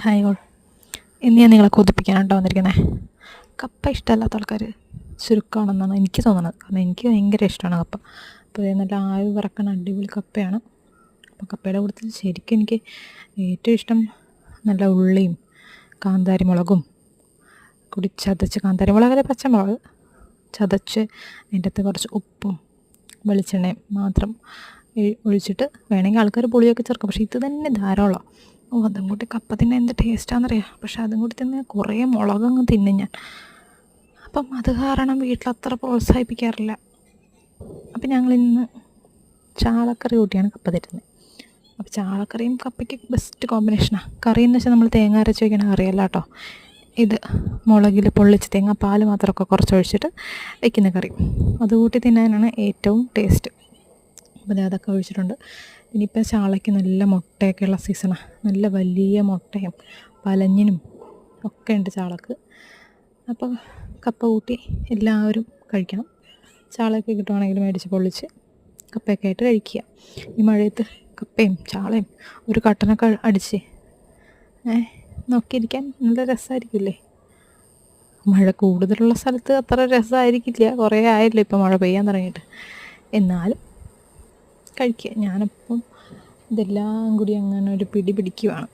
Hi all. ഇന്ന് ഞാൻ നിങ്ങളെ കൊതിപ്പിക്കാനാട്ടോ വന്നിരിക്കുന്നത്. കപ്പ ഇഷ്ടമല്ലാത്ത ആൾക്കാർ ചുരുക്കമാണെന്നാണ് എനിക്ക് തോന്നുന്നത്. കാരണം എനിക്ക് ഭയങ്കര ഇഷ്ടമാണ് കപ്പ. അപ്പോൾ നല്ല ആവി പറക്കുന്ന അടിപൊളി കപ്പയാണ്. അപ്പോൾ കപ്പയുടെ കൂട്ടത്തിൽ ശരിക്കും എനിക്ക് ഏറ്റവും ഇഷ്ടം നല്ല ഉള്ളിയും കാന്താരി മുളകും കൂടി ചതച്ച്, കാന്താരി മുളക് പച്ചമുളക് ചതച്ച് അതിൻ്റെ അകത്ത് കുറച്ച് ഉപ്പും വെളിച്ചെണ്ണയും മാത്രം ഒഴിച്ചിട്ട് വേണമെങ്കിൽ ആൾക്കാർ പുളിയൊക്കെ ചേർക്കും. പക്ഷേ ഇത് തന്നെ ധാരാളം. അതും കൂട്ടി കപ്പ തിന്നെ എന്ത് ടേസ്റ്റാണെന്നറിയാം. പക്ഷെ അതും കൂടി തിന്ന് കുറേ മുളകങ്ങ് തിന്നും ഞാൻ. അപ്പം അത് കാരണം വീട്ടിലത്ര പ്രോത്സാഹിപ്പിക്കാറില്ല. അപ്പം ഞങ്ങളിന്ന് ചാളക്കറി കൂട്ടിയാണ് കപ്പ തരുന്നത്. അപ്പോൾ ചാളക്കറിയും കപ്പയ്ക്ക് ബെസ്റ്റ് കോമ്പിനേഷനാണ്. കറി എന്ന് വെച്ചാൽ നമ്മൾ തേങ്ങ അരച്ച് വയ്ക്കണ കറിയല്ല കേട്ടോ. ഇത് മുളകിൽ പൊള്ളിച്ച് തേങ്ങാപ്പാൽ മാത്രമൊക്കെ കുറച്ചൊഴിച്ചിട്ട് വയ്ക്കുന്ന കറി. അത് കൂട്ടി തിന്നാനാണ് ഏറ്റവും ടേസ്റ്റ്. അപ്പോൾ അതൊക്കെ ഒഴിച്ചിട്ടുണ്ട്. ഇനിയിപ്പോൾ ചാളയ്ക്ക് നല്ല മുട്ടയൊക്കെയുള്ള സീസണാണ്. നല്ല വലിയ മുട്ടയും പലഞ്ഞിനും ഒക്കെ ഉണ്ട് ചാളക്ക്. അപ്പോൾ കപ്പ കൂട്ടി എല്ലാവരും കഴിക്കണം. ചാളയൊക്കെ കിട്ടുവാണെങ്കിൽ മേടിച്ച് പൊള്ളിച്ച് കപ്പയൊക്കെ ആയിട്ട് കഴിക്കുക. ഈ മഴയത്ത് കപ്പയും ചാളയും ഒരു കട്ടനൊക്കെ അടിച്ച് നോക്കിയിരിക്കാൻ നല്ല രസമായിരിക്കില്ലേ. മഴ കൂടുതലുള്ള സ്ഥലത്ത് അത്ര രസമായിരിക്കില്ല. കുറേ ആയല്ലോ ഇപ്പോൾ മഴ പെയ്യാൻ തുടങ്ങിയിട്ട്. എന്നാലും കഴിക്കുക. ഞാനിപ്പം ഇതെല്ലാം കൂടി അങ്ങനെ ഒരു പിടി പിടിക്കുവാണ്.